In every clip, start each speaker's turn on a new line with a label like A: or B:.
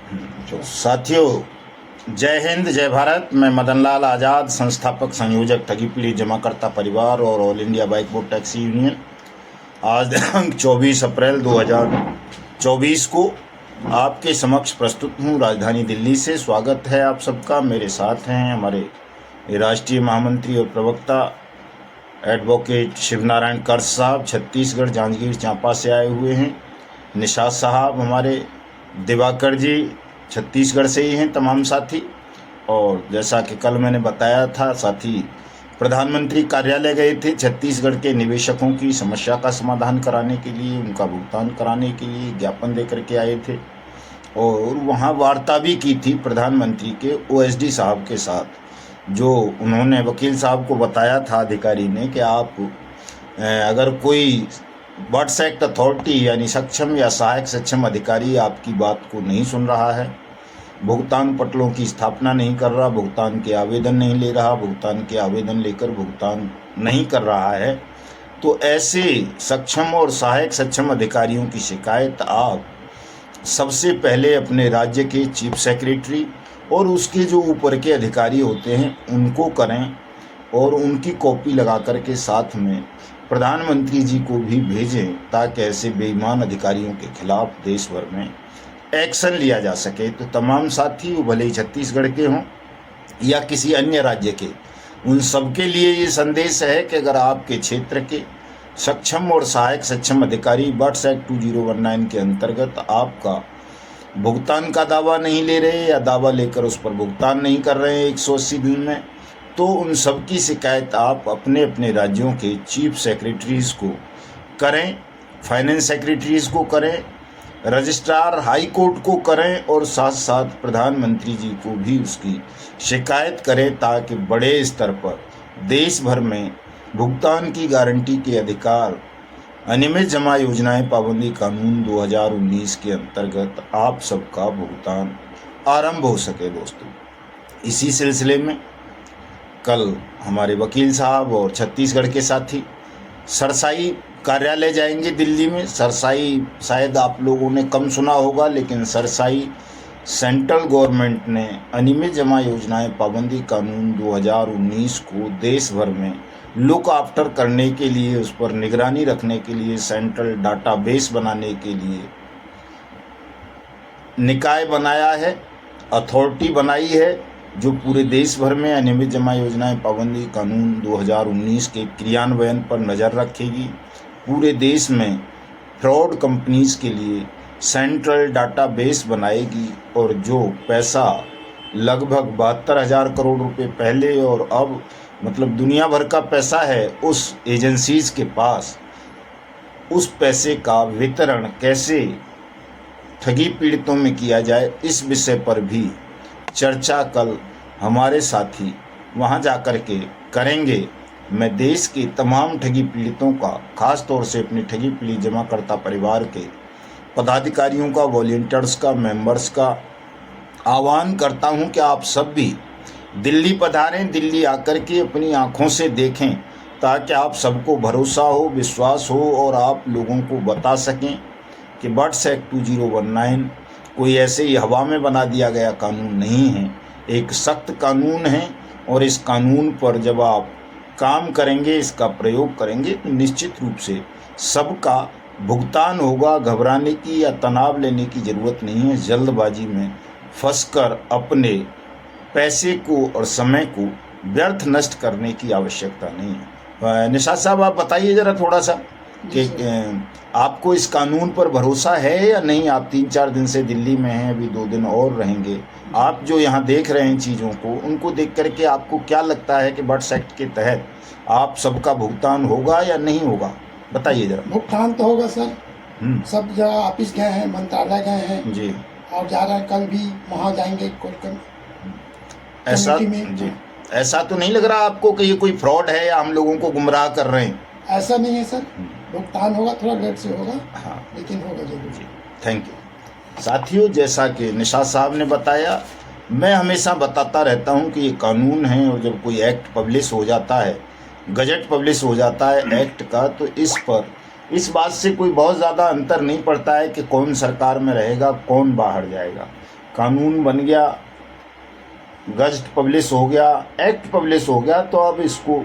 A: साथियों, जय हिंद, जय भारत। मैं मदन लाल आज़ाद, संस्थापक संयोजक ठगी पीड़ित जमाकर्ता परिवार और all India bike board taxi union. आज दिनांक 24 अप्रैल 2024 को आपके समक्ष प्रस्तुत हूँ राजधानी दिल्ली से। स्वागत है आप सबका। मेरे साथ हैं हमारे राष्ट्रीय महामंत्री और प्रवक्ता एडवोकेट शिवनारायण कर्स साहब, छत्तीसगढ़ जांजगीर चांपा से आए हुए हैं। निशात साहब हमारे दिवाकर जी छत्तीसगढ़ से ही हैं तमाम साथी। और जैसा कि कल मैंने बताया था, साथी प्रधानमंत्री कार्यालय गए थे छत्तीसगढ़ के निवेशकों की समस्या का समाधान कराने के लिए, उनका भुगतान कराने के लिए ज्ञापन दे करके आए थे। और वहाँ वार्ता भी की थी प्रधानमंत्री के ओएसडी साहब के साथ, जो उन्होंने वकील साहब को बताया था अधिकारी ने कि आप अगर कोई बर्ड्स एक्ट अथॉरिटी यानी सक्षम या सहायक सक्षम अधिकारी आपकी बात को नहीं सुन रहा है, भुगतान पटलों की स्थापना नहीं कर रहा, भुगतान के आवेदन नहीं ले रहा, भुगतान के आवेदन लेकर भुगतान नहीं कर रहा है, तो ऐसे सक्षम और सहायक सक्षम अधिकारियों की शिकायत आप सबसे पहले अपने राज्य के चीफ सेक्रेटरी और उसके जो ऊपर के अधिकारी होते हैं उनको करें, और उनकी कॉपी लगा करके साथ में प्रधानमंत्री जी को भी भेजें, ताकि ऐसे बेईमान अधिकारियों के खिलाफ देश भर में एक्शन लिया जा सके। तो तमाम साथी, वो भले ही छत्तीसगढ़ के हों या किसी अन्य राज्य के, उन सबके लिए ये संदेश है कि अगर आपके क्षेत्र के सक्षम और सहायक सक्षम अधिकारी बर्ड्स एक्ट 2019 के अंतर्गत आपका भुगतान का दावा नहीं ले रहे या दावा लेकर उस पर भुगतान नहीं कर रहे हैं 180 दिन में, तो उन सब की शिकायत आप अपने अपने राज्यों के चीफ सेक्रेटरीज़ को करें, फाइनेंस सेक्रेटरीज़ को करें, रजिस्ट्रार हाई कोर्ट को करें, और साथ साथ प्रधानमंत्री जी को भी उसकी शिकायत करें, ताकि बड़े स्तर पर देश भर में भुगतान की गारंटी के अधिकार अनियमित जमा योजनाएं पाबंदी कानून 2019 के अंतर्गत आप सबका भुगतान आरंभ हो सके। दोस्तों, इसी सिलसिले में कल हमारे वकील साहब और छत्तीसगढ़ के साथी सरसाई कार्यालय जाएंगे दिल्ली में। सरसाई शायद आप लोगों ने कम सुना होगा, लेकिन सरसाई सेंट्रल गवर्नमेंट ने अनियमित जमा योजनाएं पाबंदी कानून 2019 को देश भर में लुक आफ्टर करने के लिए, उस पर निगरानी रखने के लिए, सेंट्रल डाटाबेस बनाने के लिए निकाय बनाया है, अथॉरिटी बनाई है, जो पूरे देश भर में अनियमित जमा योजनाएं पाबंदी कानून 2019 के क्रियान्वयन पर नज़र रखेगी। पूरे देश में फ्रॉड कंपनीज़ के लिए सेंट्रल डाटाबेस बनाएगी, और जो पैसा लगभग 72,000 करोड़ रुपए पहले और अब मतलब दुनिया भर का पैसा है उस एजेंसीज़ के पास, उस पैसे का वितरण कैसे ठगी पीड़ितों में किया जाए, इस विषय पर भी चर्चा कल हमारे साथी वहां जाकर के करेंगे। मैं देश के तमाम ठगी पीड़ितों का, खास तौर से अपने ठगी पीड़ित जमाकर्ता परिवार के पदाधिकारियों का, वॉलंटियर्स का, मेंबर्स का आह्वान करता हूं कि आप सब भी दिल्ली पधारें, दिल्ली आकर के अपनी आँखों से देखें, ताकि आप सबको भरोसा हो, विश्वास हो, और आप लोगों को बता सकें कि बर्ड्स एक्ट 2019 कोई ऐसे ही हवा में बना दिया गया कानून नहीं है, एक सख्त कानून है। और इस कानून पर जब आप काम करेंगे, इसका प्रयोग करेंगे, तो निश्चित रूप से सबका भुगतान होगा। घबराने की या तनाव लेने की ज़रूरत नहीं है। जल्दबाजी में फंसकर अपने पैसे को और समय को व्यर्थ नष्ट करने की आवश्यकता नहीं है। निशात साहब, आप बताइए ज़रा थोड़ा सा कि आपको इस कानून पर भरोसा है या नहीं। आप 3-4 दिन से दिल्ली में हैं, अभी 2 दिन और रहेंगे। आप जो यहाँ देख रहे हैं चीज़ों को, उनको देख करके आपको क्या लगता है कि बर्ड्स एक्ट के तहत आप सबका भुगतान होगा या नहीं होगा, बताइए ज़रा।
B: भुगतान तो होगा सर। सब जगह ऑफिस गए हैं, मंत्रालय गए हैं जी, और जा रहे हैं, कल भी वहाँ जाएंगे कोलकाता।
A: ऐसा जी, ऐसा तो नहीं लग रहा आपको कि ये कोई फ्रॉड है या हम लोगों को गुमराह कर रहे हैं?
B: ऐसा नहीं है सर, भुगतान होगा, थोड़ा लेट से होगा, हाँ, लेकिन होगा जरूर।
A: Thank you. साथियों, जैसा कि निशात साहब ने बताया, मैं हमेशा बताता रहता हूं कि ये कानून है, और जब कोई एक्ट पब्लिश हो जाता है, गजट पब्लिश हो जाता है एक्ट का, तो इस बात से कोई बहुत ज़्यादा अंतर नहीं पड़ता है कि कौन सरकार में रहेगा, कौन बाहर जाएगा। कानून बन गया, गजट पब्लिश हो गया, एक्ट पब्लिश हो गया, तो अब इसको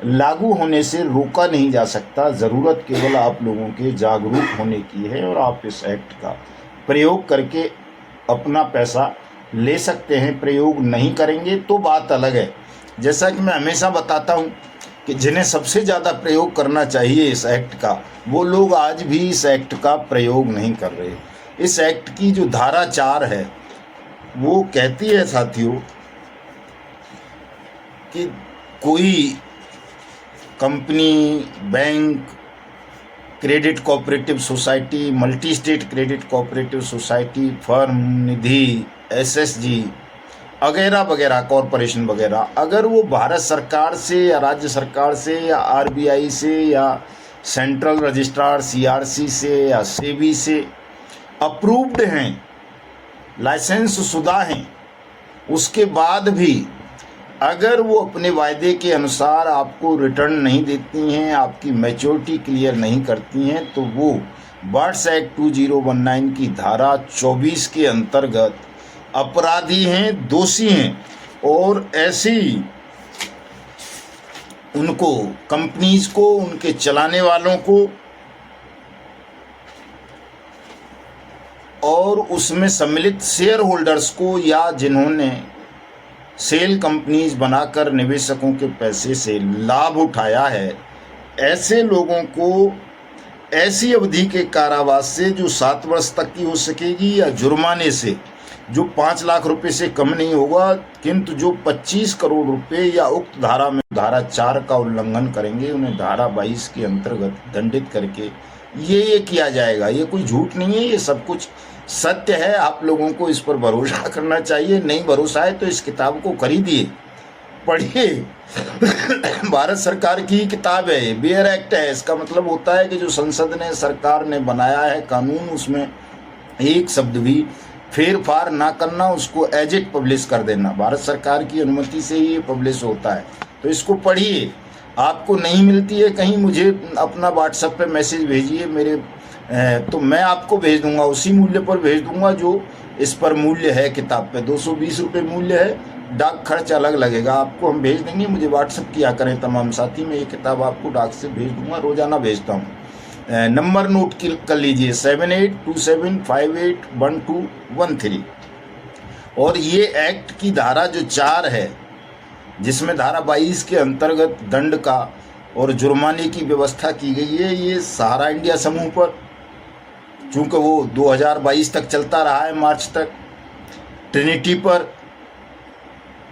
A: लागू होने से रोका नहीं जा सकता। ज़रूरत केवल आप लोगों के जागरूक होने की है और आप इस एक्ट का प्रयोग करके अपना पैसा ले सकते हैं। प्रयोग नहीं करेंगे तो बात अलग है। जैसा कि मैं हमेशा बताता हूं कि जिन्हें सबसे ज़्यादा प्रयोग करना चाहिए इस एक्ट का, वो लोग आज भी इस एक्ट का प्रयोग नहीं कर रहे। इस एक्ट की जो धारा 4 है वो कहती है साथियों कि कोई company, bank, credit cooperative society, multi state credit cooperative society, firm, Nidhi, SSG वगैरह वगैरह, कॉरपोरेशन वगैरह, अगर वो भारत सरकार से या राज्य सरकार से या आरबीआई से या सेंट्रल रजिस्ट्रार सीआरसी से या सेबी से अप्रूव्ड हैं, लाइसेंस शुदा हैं, उसके बाद भी अगर वो अपने वायदे के अनुसार आपको रिटर्न नहीं देती हैं, आपकी मैच्योरिटी क्लियर नहीं करती हैं, तो वो बर्ड्स एक्ट 2019 की धारा 24 के अंतर्गत अपराधी हैं, दोषी हैं। और ऐसी उनको, कंपनीज को, उनके चलाने वालों को और उसमें सम्मिलित शेयर होल्डर्स को या जिन्होंने सेल कंपनीज बनाकर निवेशकों के पैसे से लाभ उठाया है, ऐसे लोगों को ऐसी अवधि के कारावास से जो 7 वर्ष तक की हो सकेगी या जुर्माने से जो 5 लाख रुपए से कम नहीं होगा, किंतु जो 25 करोड़ रुपए या उक्त धारा में धारा 4 का उल्लंघन करेंगे उन्हें धारा 22 के अंतर्गत दंडित करके ये किया जाएगा। ये कोई झूठ नहीं है, ये सब कुछ सत्य है। आप लोगों को इस पर भरोसा करना चाहिए। नहीं भरोसा है तो इस किताब को खरीदिए, पढ़िए। भारत सरकार की किताब है, बेयर एक्ट है। इसका मतलब होता है कि जो संसद ने, सरकार ने बनाया है कानून, उसमें एक शब्द भी फेर फार ना करना, उसको एज इट पब्लिश कर देना। भारत सरकार की अनुमति से ही ये पब्लिश होता है, तो इसको पढ़िए। आपको नहीं मिलती है कहीं, मुझे अपना व्हाट्सएप पे मैसेज भेजिए मेरे, तो मैं आपको भेज दूंगा, उसी मूल्य पर भेज दूंगा जो इस पर मूल्य है। किताब पे 220 रुपये मूल्य है, डाक खर्च अलग लगेगा, आपको हम भेज देंगे। मुझे व्हाट्सएप किया करें तमाम साथी, मैं ये किताब आपको डाक से भेज दूंगा, रोजाना भेजता हूँ। नंबर नोट कर लीजिए 7827581213। और ये एक्ट की धारा जो 4 है, जिसमें धारा 22 के अंतर्गत दंड का और जुर्माने की व्यवस्था की गई है, ये सहारा इंडिया समूह पर, चूँकि वो 2022 तक चलता रहा है, मार्च तक, ट्रिनिटी पर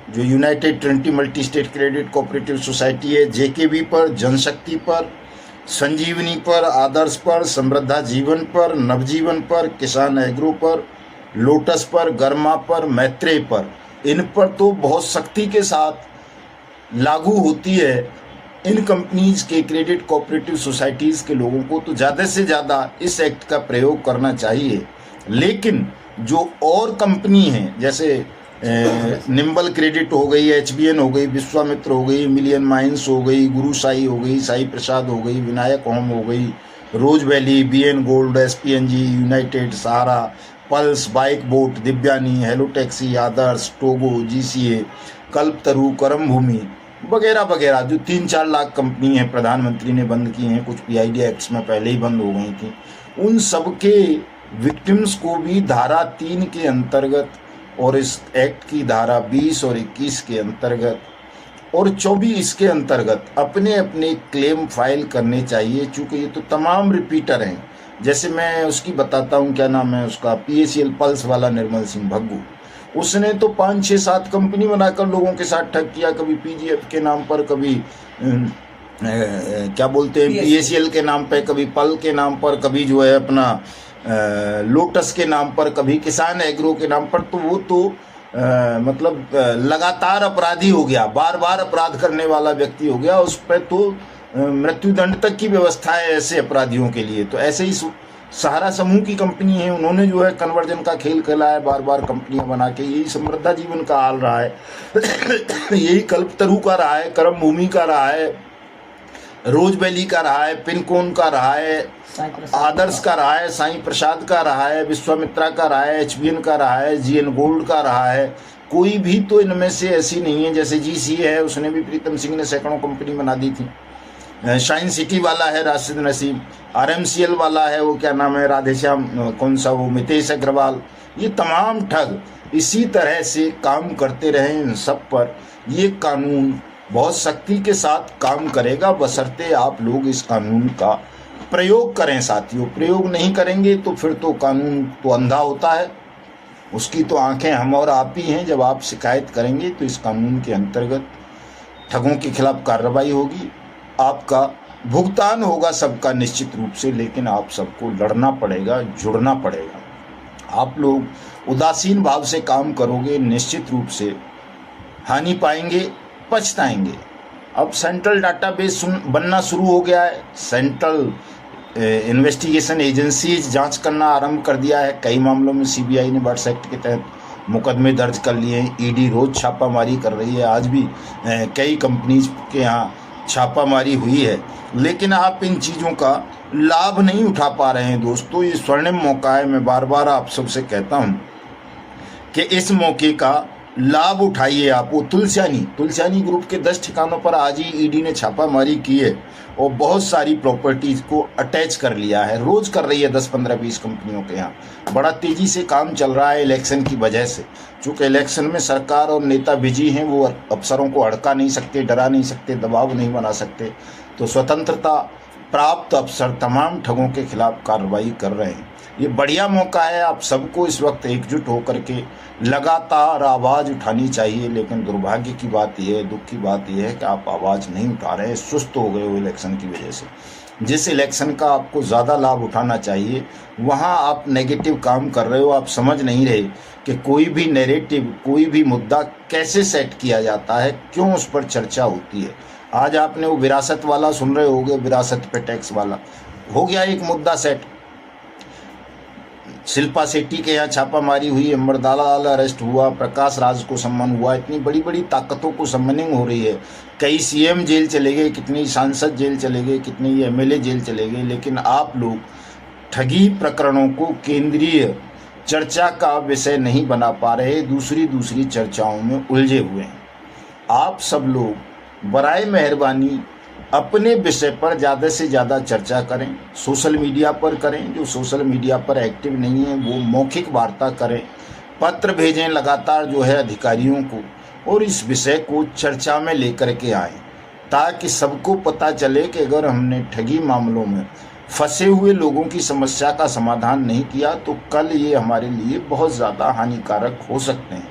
A: जो United Trinity multi state credit cooperative society है, जेकेबी पर, जनशक्ति पर, संजीवनी पर, आदर्श पर, समृद्धा जीवन पर, नवजीवन पर, किसान एग्रो पर, लोटस पर, गर्मा पर, मैत्रेय पर, इन पर तो बहुत सख्ती के साथ लागू होती है। इन कंपनीज के, क्रेडिट कोऑपरेटिव सोसाइटीज़ के लोगों को तो ज़्यादा से ज़्यादा इस एक्ट का प्रयोग करना चाहिए। लेकिन जो और कंपनी हैं, जैसे निम्बल क्रेडिट हो गई, HBN हो गई, विश्वामित्र हो गई, मिलियन माइंस हो गई, गुरु साई हो गई, साई प्रसाद हो गई, विनायक होम हो गई, Rose Valley, BN Gold, SPNG, United, Sahara, Pulse, Bike Bot, Divyani, Hello Taxi, Adarsh, Togo, GCA, Kalpataru, Karam Bhumi वगैरह वगैरह, जो 3-4 लाख कंपनी हैं, प्रधानमंत्री ने बंद की हैं, कुछ PID एक्ट्स में पहले ही बंद हो गई थी, उन सब के विक्टिम्स को भी धारा 3 के अंतर्गत और इस एक्ट की धारा 20 और 21 के अंतर्गत और 24 के अंतर्गत अपने अपने क्लेम फाइल करने चाहिए। चूँकि ये तो तमाम रिपीटर हैं। जैसे मैं उसकी बताता हूँ, क्या नाम है उसका, PACL पल्स वाला निर्मल सिंह भग्गू, उसने तो 5, 6, 7 कंपनी बनाकर लोगों के साथ ठग किया। कभी PGF के नाम पर, कभी क्या बोलते हैं PACL के नाम पर, कभी पल के नाम पर, कभी जो है अपना लोटस के नाम पर, कभी किसान एग्रो के नाम पर। तो वो तो मतलब लगातार अपराधी हो गया, बार बार अपराध करने वाला व्यक्ति हो गया। उस पर तो मृत्युदंड तक की व्यवस्था है ऐसे अपराधियों के लिए। तो ऐसे ही सहारा समूह की कंपनी है, उन्होंने जो है कन्वर्जन का खेल खेला है, बार बार कंपनियां बना के। यही समृद्धा जीवन का हाल रहा है, यही कल्पतरु का रहा है, करम भूमि का रहा है, रोज वैली का रहा है, पिनकोन का रहा है, आदर्श का रहा है, साईं प्रसाद का रहा है, विश्वामित्रा का रहा है, HBN का रहा है, GN गोल्ड का रहा है। कोई भी तो इनमें से ऐसी नहीं है। जैसे GC है, उसने भी प्रीतम सिंह ने सैकड़ों कंपनी बना दी थी। शाइन सिटी वाला है राशिद नसीम, RMCL वाला है, वो क्या नाम है, राधेश्याम, कौन सा वो, मितेश अग्रवाल। ये तमाम ठग इसी तरह से काम करते रहे। इन सब पर ये कानून बहुत सख्ती के साथ काम करेगा, बशर्ते आप लोग इस कानून का प्रयोग करें। साथियों, प्रयोग नहीं करेंगे तो फिर तो कानून तो अंधा होता है, उसकी तो आंखें हम और आप ही हैं। जब आप शिकायत करेंगे तो इस कानून के अंतर्गत ठगों के खिलाफ कार्रवाई होगी, आपका भुगतान होगा सबका निश्चित रूप से। लेकिन आप सबको लड़ना पड़ेगा, जुड़ना पड़ेगा। आप लोग उदासीन भाव से काम करोगे, निश्चित रूप से हानि पाएंगे, पछताएंगे। अब सेंट्रल डाटाबेस बनना शुरू हो गया है। सेंट्रल इन्वेस्टिगेशन एजेंसीज जांच करना आरंभ कर दिया है। कई मामलों में CBI ने बर्ड्स एक्ट के तहत मुकदमे दर्ज कर लिए हैं। ED रोज छापामारी कर रही है। आज भी कई कंपनीज के यहाँ छापामारी हुई है। लेकिन आप इन चीज़ों का लाभ नहीं उठा पा रहे हैं दोस्तों। ये स्वर्णिम मौका है। मैं बार बार आप सबसे कहता हूँ कि इस मौके का लाभ उठाइए। आप वो तुलसियानी ग्रुप के 10 ठिकानों पर आज ही ED ने छापामारी की है और बहुत सारी प्रॉपर्टीज को अटैच कर लिया है। रोज कर रही है 10, 15, 20 कंपनियों के यहाँ। बड़ा तेजी से काम चल रहा है इलेक्शन की वजह से। चूँकि इलेक्शन में सरकार और नेता बिजी हैं, वो अफसरों को अड़का नहीं सकते, डरा नहीं सकते, दबाव नहीं बना सकते। तो स्वतंत्रता प्राप्त अफसर तमाम ठगों के खिलाफ कार्रवाई कर रहे हैं। ये बढ़िया मौका है। आप सबको इस वक्त एकजुट होकर के लगातार आवाज़ उठानी चाहिए। लेकिन दुर्भाग्य की बात यह है, दुख की बात यह है कि आप आवाज़ नहीं उठा रहे, सुस्त हो गए हो इलेक्शन की वजह से। जिस इलेक्शन का आपको ज़्यादा लाभ उठाना चाहिए, वहाँ आप नेगेटिव काम कर रहे हो। आप समझ नहीं रहे कि कोई भी नैरेटिव, कोई भी मुद्दा कैसे सेट किया जाता है, क्यों उस पर चर्चा होती है। आज आपने वो विरासत वाला सुन रहे होगे, विरासत पे टैक्स वाला हो गया एक मुद्दा सेट। शिल्पा शेट्टी के यहाँ छापामारी हुई, अमरदलाल अरेस्ट हुआ, प्रकाश राज को सम्मान हुआ। इतनी बड़ी बड़ी ताकतों को सम्मनिंग हो रही है। कई CM जेल चले गए, कितनी सांसद जेल चले गए, कितने MLA जेल चले गए। लेकिन आप लोग ठगी प्रकरणों को केंद्रीय चर्चा का विषय नहीं बना पा रहे, दूसरी चर्चाओं में उलझे हुए हैं। आप सब लोग बराए मेहरबानी अपने विषय पर ज़्यादा से ज़्यादा चर्चा करें। सोशल मीडिया पर करें। जो सोशल मीडिया पर एक्टिव नहीं है वो मौखिक वार्ता करें, पत्र भेजें लगातार जो है अधिकारियों को, और इस विषय को चर्चा में लेकर के आएँ, ताकि सबको पता चले कि अगर हमने ठगी मामलों में फंसे हुए लोगों की समस्या का समाधान नहीं किया तो कल ये हमारे लिए बहुत ज़्यादा हानिकारक हो सकते हैं।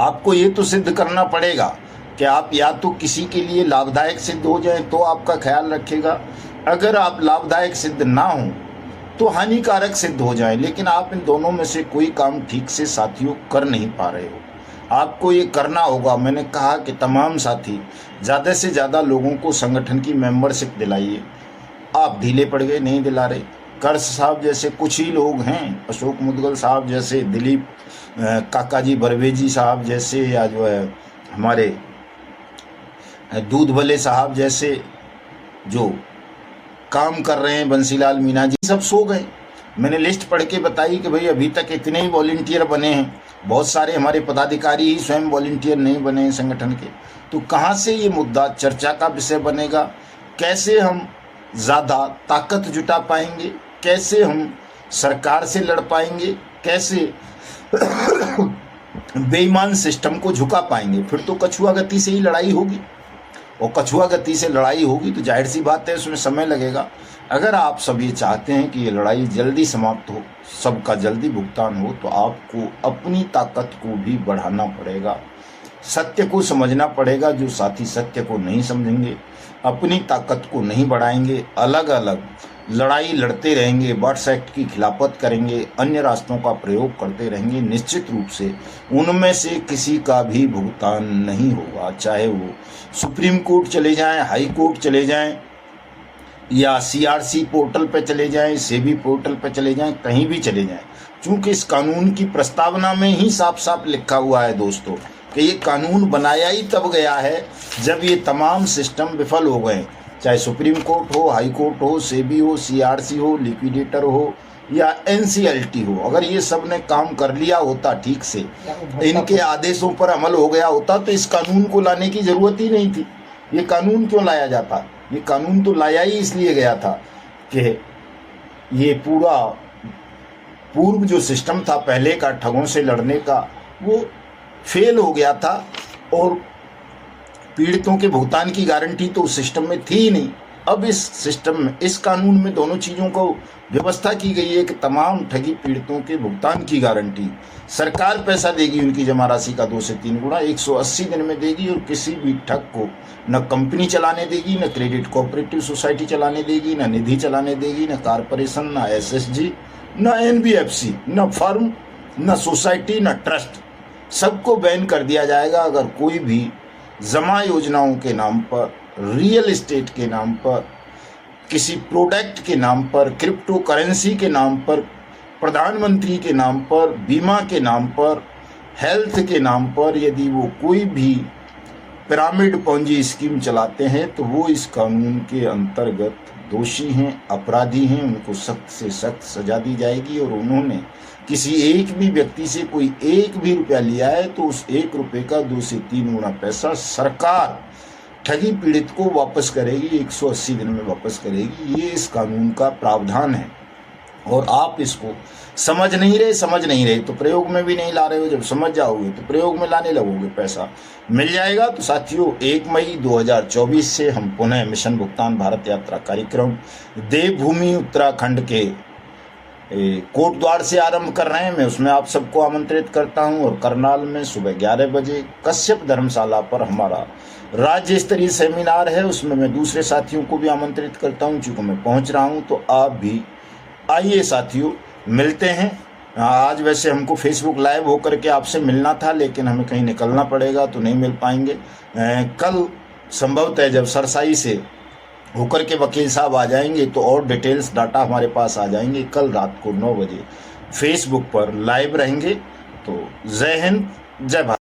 A: आपको ये तो सिद्ध करना पड़ेगा कि आप या तो किसी के लिए लाभदायक सिद्ध हो जाएं तो आपका ख्याल रखेगा, अगर आप लाभदायक सिद्ध ना हो तो हानिकारक सिद्ध हो जाएं। लेकिन आप इन दोनों में से कोई काम ठीक से साथियों कर नहीं पा रहे हो। आपको ये करना होगा। मैंने कहा कि तमाम साथी ज़्यादा से ज़्यादा लोगों को संगठन की मेंबरशिप दिलाइए। आप ढीले पड़ गए, नहीं दिला रहे। कर्स साहब जैसे कुछ ही लोग हैं, अशोक मुदगल साहब जैसे, दिलीप काकाजी बरवेजी साहब जैसे, या जो है हमारे दूध भले साहब जैसे जो काम कर रहे हैं, बंसीलाल मीना जी, सब सो गए। मैंने लिस्ट पढ़ के बताई कि भाई अभी तक इतने ही वॉलंटियर बने हैं। बहुत सारे हमारे पदाधिकारी ही स्वयं वॉलंटियर नहीं बने हैं संगठन के। तो कहाँ से ये मुद्दा चर्चा का विषय बनेगा? कैसे हम ज़्यादा ताकत जुटा पाएंगे? कैसे हम सरकार से लड़ पाएंगे? कैसे बेईमान सिस्टम को झुका पाएंगे? फिर तो कछुआ गति से ही लड़ाई होगी, और कछुआ गति से लड़ाई होगी तो जाहिर सी बात है उसमें समय लगेगा। अगर आप सब ये चाहते हैं कि ये लड़ाई जल्दी समाप्त हो, सबका जल्दी भुगतान हो, तो आपको अपनी ताकत को भी बढ़ाना पड़ेगा, सत्य को समझना पड़ेगा। जो साथी सत्य को नहीं समझेंगे, अपनी ताकत को नहीं बढ़ाएंगे, अलग अलग लड़ाई लड़ते रहेंगे, बर्ड्स एक्ट की खिलाफत करेंगे, अन्य रास्तों का प्रयोग करते रहेंगे, निश्चित रूप से उनमें से किसी का भी भुगतान नहीं होगा। चाहे वो सुप्रीम कोर्ट चले जाएं, हाई कोर्ट चले जाएं, या CRC पोर्टल पे चले जाएं, सेबी पोर्टल पे चले जाएं, कहीं भी चले जाएं। चूँकि इस कानून की प्रस्तावना में ही साफ साफ लिखा हुआ है दोस्तों कि ये कानून बनाया ही तब गया है जब ये तमाम सिस्टम विफल हो गए। चाहे सुप्रीम कोर्ट हो, हाई कोर्ट हो, सेबी हो, सीआरसी हो, लिक्विडेटर हो या एनसीएलटी हो, अगर ये सब ने काम कर लिया होता ठीक से, इनके आदेशों पर अमल हो गया होता, तो इस कानून को लाने की जरूरत ही नहीं थी। ये कानून क्यों लाया जाता? ये कानून तो लाया ही इसलिए गया था कि ये पूरा पूर्व जो सिस्टम था पहले का ठगों से लड़ने का, वो फेल हो गया था और पीड़ितों के भुगतान की गारंटी तो उस सिस्टम में थी ही नहीं। अब इस सिस्टम में, इस कानून में दोनों चीज़ों को व्यवस्था की गई है कि तमाम ठगी पीड़ितों के भुगतान की गारंटी सरकार पैसा देगी, उनकी जमा राशि का 2 से 3 गुना 180 दिन में देगी, और किसी भी ठग को न कंपनी चलाने देगी, न क्रेडिट कोऑपरेटिव सोसाइटी चलाने देगी, न निधि चलाने देगी, न कारपोरेशन, न एसएसजी, न एनबीएफसी, न फर्म, न सोसाइटी, न ट्रस्ट, सबको बैन कर दिया जाएगा। अगर कोई भी जमा योजनाओं के नाम पर, रियल एस्टेट के नाम पर, किसी प्रोडक्ट के नाम पर, क्रिप्टो करेंसी के नाम पर, प्रधानमंत्री के नाम पर, बीमा के नाम पर, हेल्थ के नाम पर, यदि वो कोई भी पिरामिड पंजी स्कीम चलाते हैं तो वो इस कानून के अंतर्गत दोषी हैं, अपराधी हैं, उनको सख्त से सख्त सजा दी जाएगी। और उन्होंने किसी एक भी व्यक्ति से कोई 1 भी रुपया लिया है तो उस 1 रुपये का 2 से 3 गुना पैसा सरकार ठगी पीड़ित को वापस करेगी, 180 दिन में वापस करेगी। ये इस कानून का प्रावधान है और आप इसको समझ नहीं रहे तो प्रयोग में भी नहीं ला रहे हो। जब समझ जाओगे तो प्रयोग में लाने लगोगे, पैसा मिल जाएगा। तो साथियों, 1 मई 2024 से हम पुनः मिशन भुगतान भारत यात्रा कार्यक्रम देवभूमि उत्तराखंड के कोटद्वार से आरंभ कर रहे हैं। मैं उसमें आप सबको आमंत्रित करता हूं और करनाल में सुबह 11 बजे कश्यप धर्मशाला पर हमारा राज्य स्तरीय सेमिनार है, उसमें मैं दूसरे साथियों को भी आमंत्रित करता हूं। चूँकि मैं पहुंच रहा हूं तो आप भी आइए साथियों, मिलते हैं। आज वैसे हमको फेसबुक लाइव होकर के आपसे मिलना था, लेकिन हमें कहीं निकलना पड़ेगा तो नहीं मिल पाएंगे। कल संभवतः जब सरसाई से होकर के वकील साहब आ जाएंगे तो और डिटेल्स डाटा हमारे पास आ जाएंगे। कल रात को 9 बजे फेसबुक पर लाइव रहेंगे। तो जय हिंद, जय भारत।